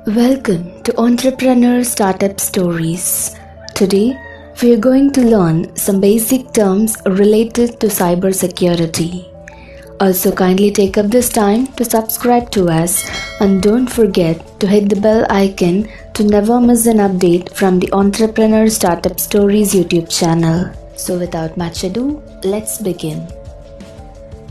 Welcome to Entrepreneur Startup Stories. Today, we are going to learn some basic terms related to cybersecurity. Also, kindly take up this time to subscribe to us and don't forget to hit the bell icon to never miss an update from the Entrepreneur Startup Stories YouTube channel. So, without much ado, let's begin.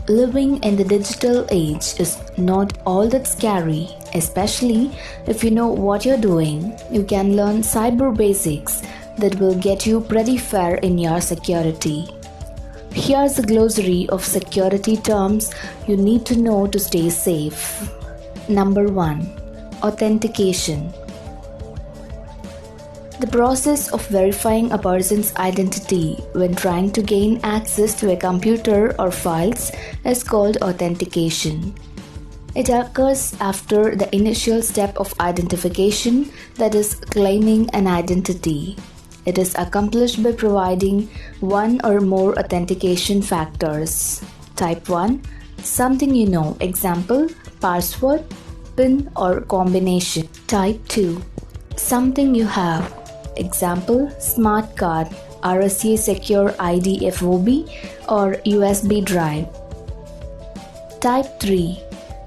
Living in the digital age is not all that scary, especially if you know what you're doing. You can learn cyber basics that will get you pretty far in your security. Here's a glossary of security terms you need to know to stay safe. Number 1. Authentication. The process of verifying a person's identity when trying to gain access to a computer or files is called authentication. It occurs after the initial step of identification, that is, claiming an identity. It is accomplished by providing one or more authentication factors. Type 1. Something you know, example, password, PIN or combination. Type 2. Something you have, example, smart card, RSA Secure ID FOB or USB drive. Type 3.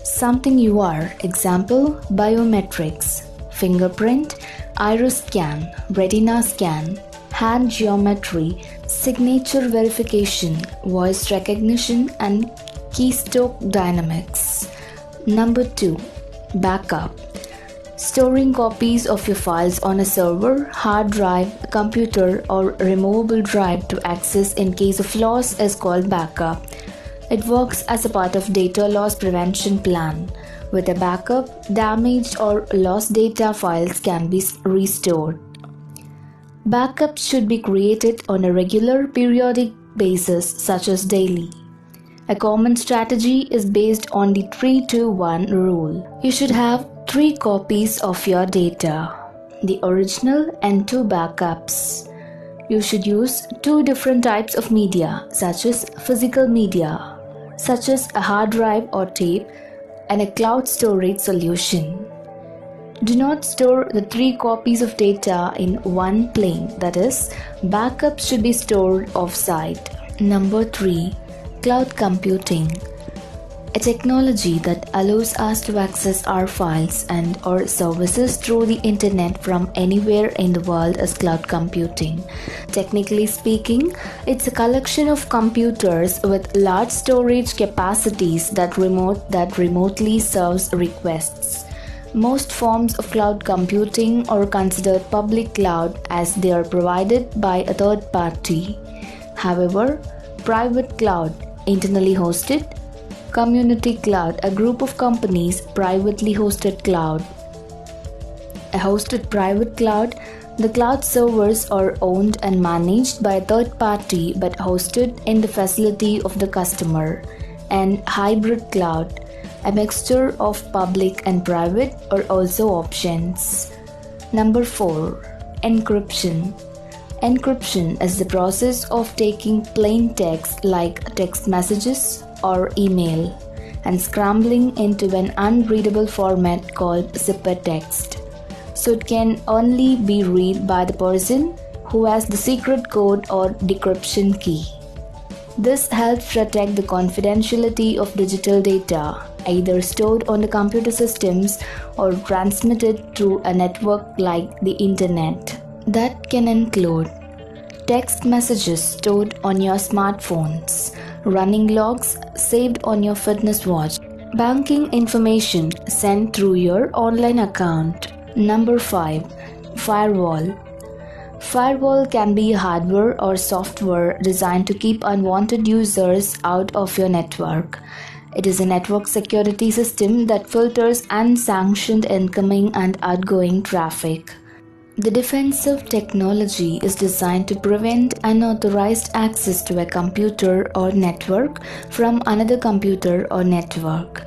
Something you are, example, biometrics, fingerprint, iris scan, retina scan, hand geometry, signature verification, voice recognition and keystroke dynamics. Number 2. Backup. Storing copies of your files on a server, hard drive, computer or removable drive to access in case of loss is called backup. It works as a part of data loss prevention plan. With a backup, damaged or lost data files can be restored. Backups should be created on a regular periodic basis such as daily. A common strategy is based on the 3-2-1 rule. You should have 3 copies of your data, the original and 2 backups. You should use 2 different types of media such as physical media, such as a hard drive or tape, and a cloud storage solution. Do not store the 3 copies of data in one plane, that is, backups should be stored off-site. Number 3. Cloud computing. A technology that allows us to access our files and or services through the internet from anywhere in the world is cloud computing. Technically speaking, it's a collection of computers with large storage capacities that remotely serves requests. Most forms of cloud computing are considered public cloud as they are provided by a third party. However, private cloud, internally hosted, community cloud, a group of companies, privately hosted cloud. A hosted private cloud, the cloud servers are owned and managed by a third party but hosted in the facility of the customer. And hybrid cloud, a mixture of public and private, are also options. Number 4. Encryption. Encryption is the process of taking plain text like text messages or email and scrambling into an unreadable format called ciphertext, so it can only be read by the person who has the secret code or decryption key. This helps protect the confidentiality of digital data, either stored on the computer systems or transmitted through a network like the internet. That can include text messages stored on your smartphones, running logs saved on your fitness watch, banking information sent through your online account. Number 5. Firewall. Firewall can be hardware or software designed to keep unwanted users out of your network. It is a network security system that filters unsanctioned incoming and outgoing traffic. The defensive technology is designed to prevent unauthorized access to a computer or network from another computer or network.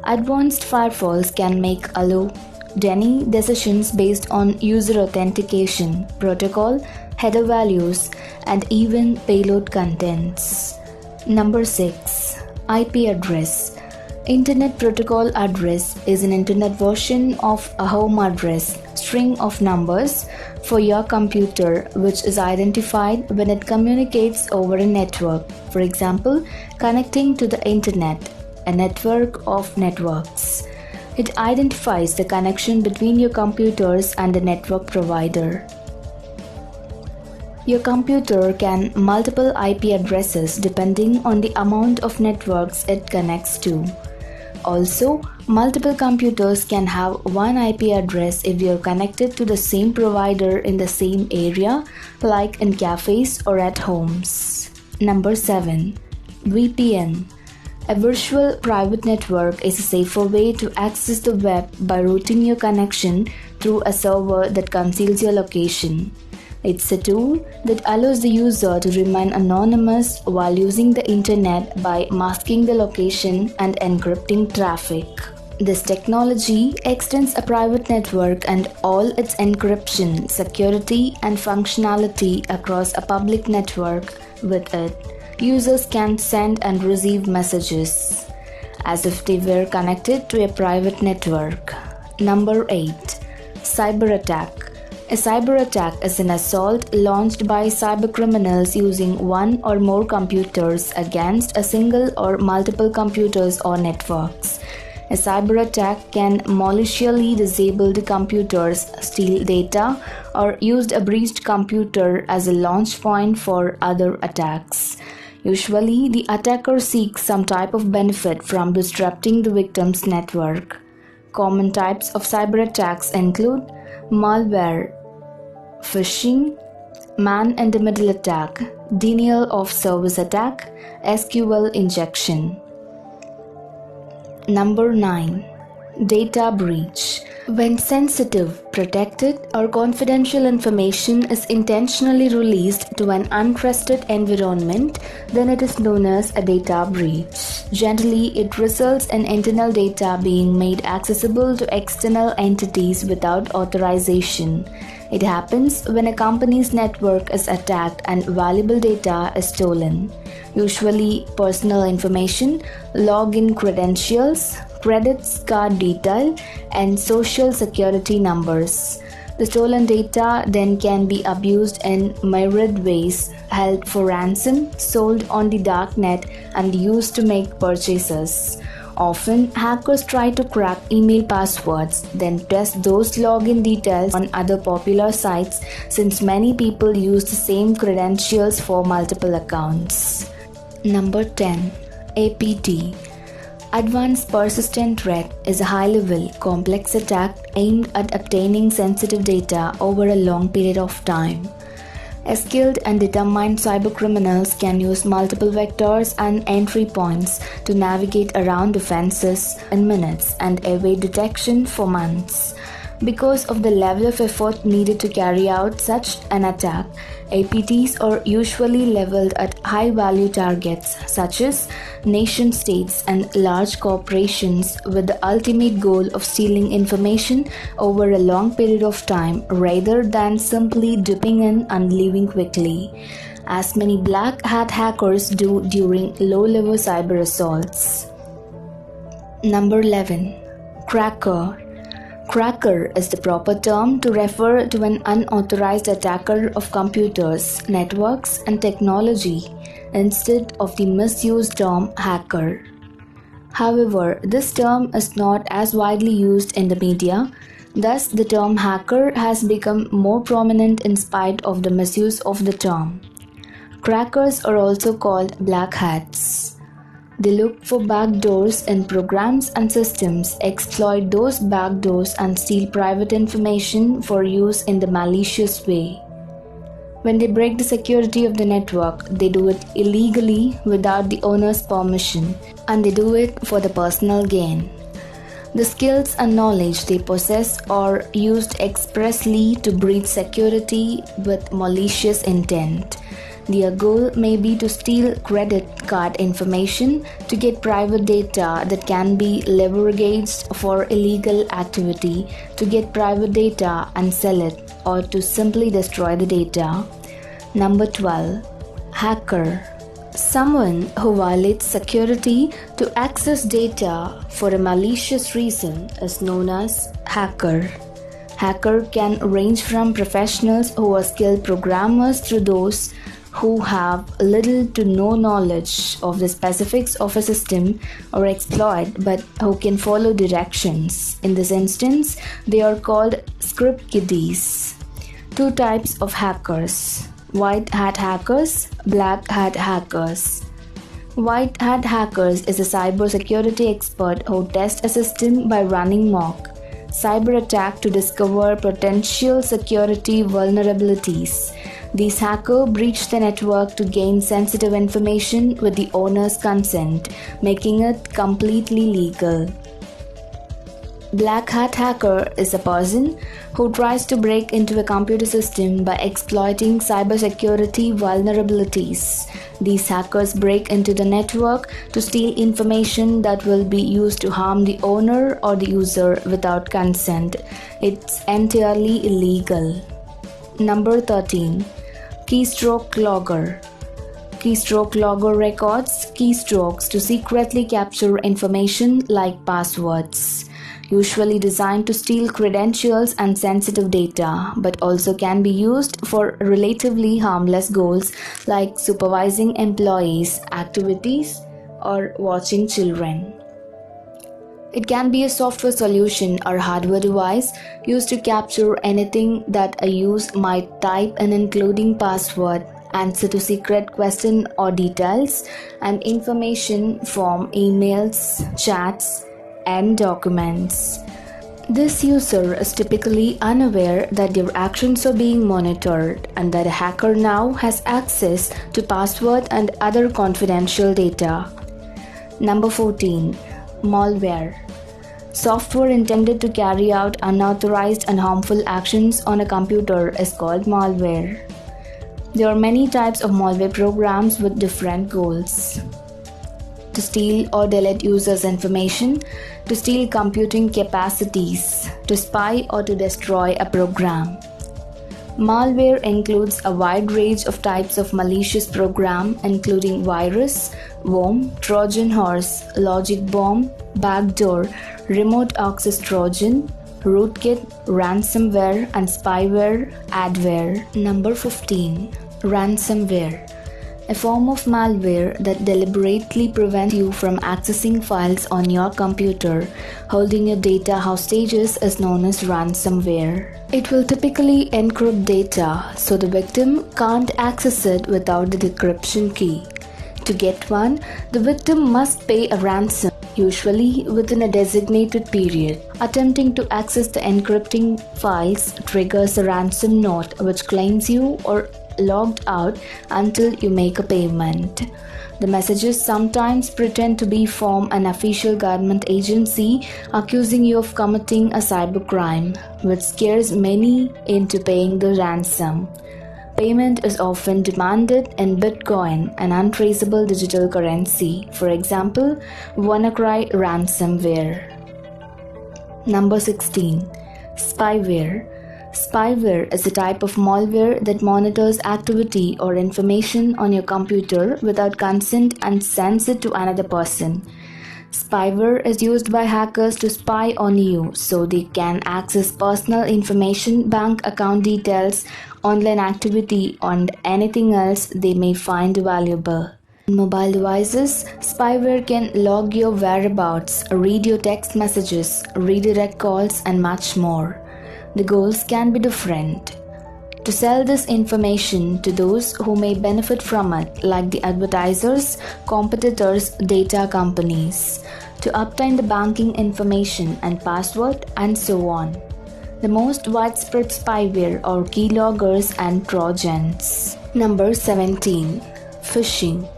Advanced firewalls can make any decisions based on user authentication, protocol, header values, and even payload contents. Number 6. IP address. Internet Protocol address is an internet version of a home address, string of numbers, for your computer which is identified when it communicates over a network. For example, connecting to the internet, a network of networks. It identifies the connection between your computers and the network provider. Your computer can multiple IP addresses depending on the amount of networks it connects to. Also, multiple computers can have one IP address if you're connected to the same provider in the same area, like in cafes or at homes. Number 7. VPN. A virtual private network is a safer way to access the web by routing your connection through a server that conceals your location. It's a tool that allows the user to remain anonymous while using the internet by masking the location and encrypting traffic. This technology extends a private network and all its encryption, security, and functionality across a public network. With it, users can send and receive messages as if they were connected to a private network. Number 8. Cyber attack. A cyber attack is an assault launched by cybercriminals using one or more computers against a single or multiple computers or networks. A cyber attack can maliciously disable the computers, steal data, or use a breached computer as a launch point for other attacks. Usually, the attacker seeks some type of benefit from disrupting the victim's network. Common types of cyber attacks include malware, phishing, man-in-the-middle attack, denial of service attack, SQL injection. Number 9. Data breach. When sensitive, protected, or confidential information is intentionally released to an untrusted environment, then it is known as a data breach. Generally, it results in internal data being made accessible to external entities without authorization. It happens when a company's network is attacked and valuable data is stolen. Usually personal information, login credentials, credit card detail, and social security numbers. The stolen data then can be abused in myriad ways, held for ransom, sold on the darknet, and used to make purchases. Often, hackers try to crack email passwords, then test those login details on other popular sites since many people use the same credentials for multiple accounts. Number 10. APT. Advanced Persistent Threat is a high-level, complex attack aimed at obtaining sensitive data over a long period of time. Skilled and determined cybercriminals can use multiple vectors and entry points to navigate around defenses in minutes and evade detection for months. Because of the level of effort needed to carry out such an attack, APTs are usually leveled at high-value targets such as nation-states and large corporations with the ultimate goal of stealing information over a long period of time rather than simply dipping in and leaving quickly, as many black hat hackers do during low-level cyber assaults. Number 11. Cracker. Cracker is the proper term to refer to an unauthorized attacker of computers, networks, and technology instead of the misused term hacker. However, this term is not as widely used in the media, thus the term hacker has become more prominent in spite of the misuse of the term. Crackers are also called black hats. They look for backdoors in programs and systems, exploit those backdoors, and steal private information for use in the malicious way. When they break the security of the network, they do it illegally without the owner's permission, and they do it for the personal gain. The skills and knowledge they possess are used expressly to breach security with malicious intent. Their goal may be to steal credit card information, to get private data that can be leveraged for illegal activity, to get private data and sell it, or to simply destroy the data. Number 12. Hacker. Someone who violates security to access data for a malicious reason is known as hacker. Hacker can range from professionals who are skilled programmers to those who have little to no knowledge of the specifics of a system or exploit but who can follow directions. In this instance, they are called script kiddies. Two types of hackers: white hat hackers, black hat hackers. White hat hackers is a cybersecurity expert who tests a system by running mock cyber attack to discover potential security vulnerabilities. These hackers breach the network to gain sensitive information with the owner's consent, making it completely legal. Black hat hacker is a person who tries to break into a computer system by exploiting cybersecurity vulnerabilities. These hackers break into the network to steal information that will be used to harm the owner or the user without consent. It's entirely illegal. Number 13. Keystroke logger. Keystroke logger records keystrokes to secretly capture information like passwords. Usually designed to steal credentials and sensitive data, but also can be used for relatively harmless goals like supervising employees' activities or watching children. It can be a software solution or hardware device used to capture anything that a user might type in, including password, answer to secret question or details, and information from emails, chats, and documents. This user is typically unaware that their actions are being monitored and that a hacker now has access to password and other confidential data. Number 14. Malware. Software intended to carry out unauthorized and harmful actions on a computer is called malware. There are many types of malware programs with different goals: to steal or delete users' information, to steal computing capacities, to spy or to destroy a program. Malware includes a wide range of types of malicious program, including virus, worm, Trojan horse, logic bomb, backdoor, remote access Trojan, rootkit, ransomware, and spyware, adware. Number 15. Ransomware. A form of malware that deliberately prevents you from accessing files on your computer, holding your data hostages, is known as ransomware. It will typically encrypt data so the victim can't access it without the decryption key. To get one, the victim must pay a ransom, usually within a designated period. Attempting to access the encrypting files triggers a ransom note which claims you or logged out until you make a payment. The messages sometimes pretend to be from an official government agency accusing you of committing a cybercrime, which scares many into paying the ransom. Payment is often demanded in Bitcoin, an untraceable digital currency, for example, WannaCry ransomware. Number 16. Spyware. Spyware is a type of malware that monitors activity or information on your computer without consent and sends it to another person. Spyware is used by hackers to spy on you so they can access personal information, bank account details, online activity, and anything else they may find valuable. On mobile devices, spyware can log your whereabouts, read your text messages, redirect calls, and much more. The goals can be different. To sell this information to those who may benefit from it, like the advertisers, competitors, data companies. To obtain the banking information and password, and so on. The most widespread spyware are keyloggers and Trojans. Number 17. Phishing.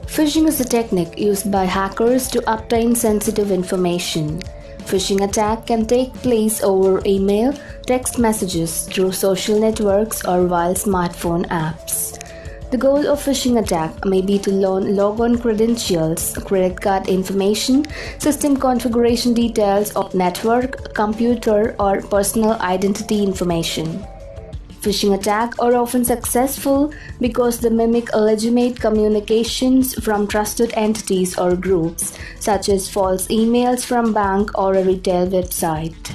Phishing is a technique used by hackers to obtain sensitive information. Phishing attack can take place over email, text messages, through social networks, or via smartphone apps. The goal of phishing attack may be to learn logon credentials, credit card information, system configuration details of network, computer, or personal identity information. Phishing attacks are often successful because they mimic legitimate communications from trusted entities or groups, such as false emails from bank or a retail website.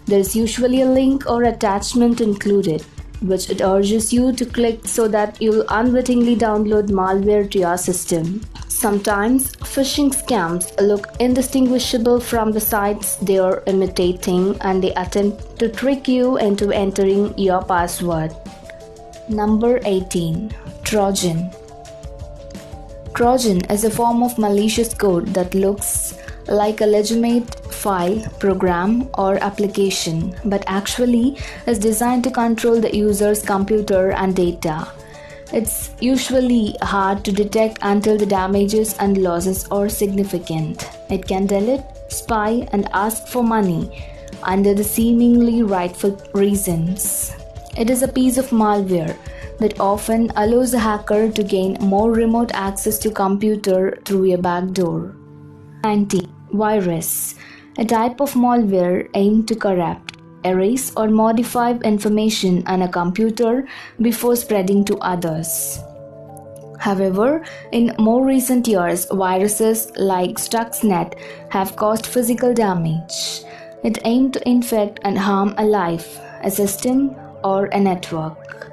There is usually a link or attachment included, which it urges you to click so that you'll unwittingly download malware to your system. Sometimes phishing scams look indistinguishable from the sites they are imitating, and they attempt to trick you into entering your password. Number 18. Trojan. Trojan is a form of malicious code that looks like a legitimate file, program, or application, but actually is designed to control the user's computer and data. It's usually hard to detect until the damages and losses are significant. It can delete, spy, and ask for money under the seemingly rightful reasons. It is a piece of malware that often allows a hacker to gain more remote access to computer through a backdoor. 19. Virus. A type of malware aimed to corrupt, erase, or modify information on a computer before spreading to others. However, in more recent years, viruses like Stuxnet have caused physical damage. It aimed to infect and harm a life, a system, or a network.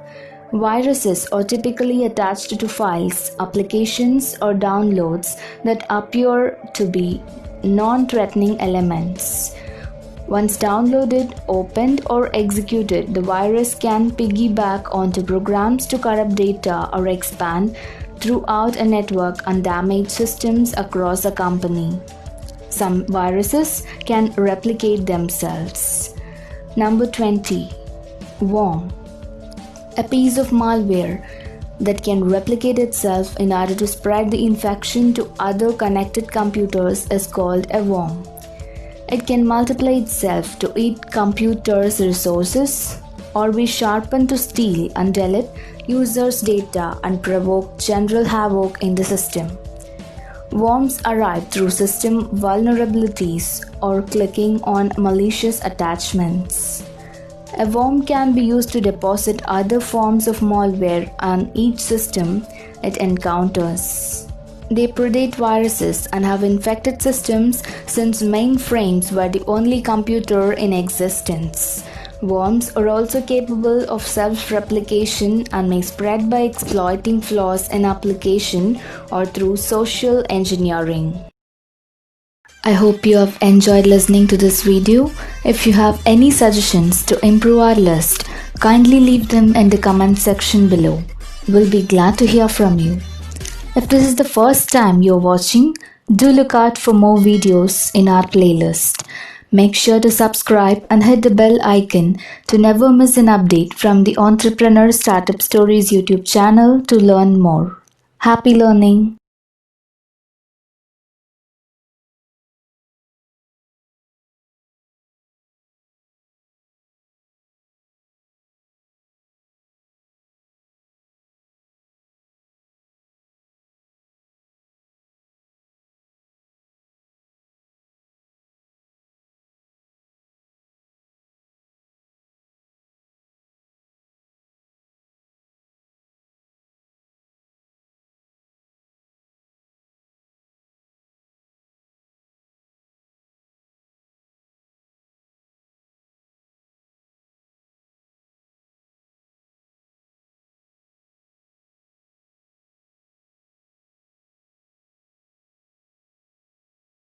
Viruses are typically attached to files, applications, or downloads that appear to be non-threatening elements. Once downloaded, opened, or executed, the virus can piggyback onto programs to corrupt data or expand throughout a network and damage systems across a company. Some viruses can replicate themselves. Number 20. Worm. A piece of malware that can replicate itself in order to spread the infection to other connected computers is called a worm. It can multiply itself to eat computers' resources or be sharpened to steal and delete users' data and provoke general havoc in the system. Worms arrive through system vulnerabilities or clicking on malicious attachments. A worm can be used to deposit other forms of malware on each system it encounters. They predate viruses and have infected systems since mainframes were the only computer in existence. Worms are also capable of self-replication and may spread by exploiting flaws in application or through social engineering. I hope you have enjoyed listening to this video. If you have any suggestions to improve our list, kindly leave them in the comment section below. We'll be glad to hear from you. If this is the first time you're watching, do look out for more videos in our playlist. Make sure to subscribe and hit the bell icon to never miss an update from the Entrepreneur Startup Stories YouTube channel to learn more. Happy learning!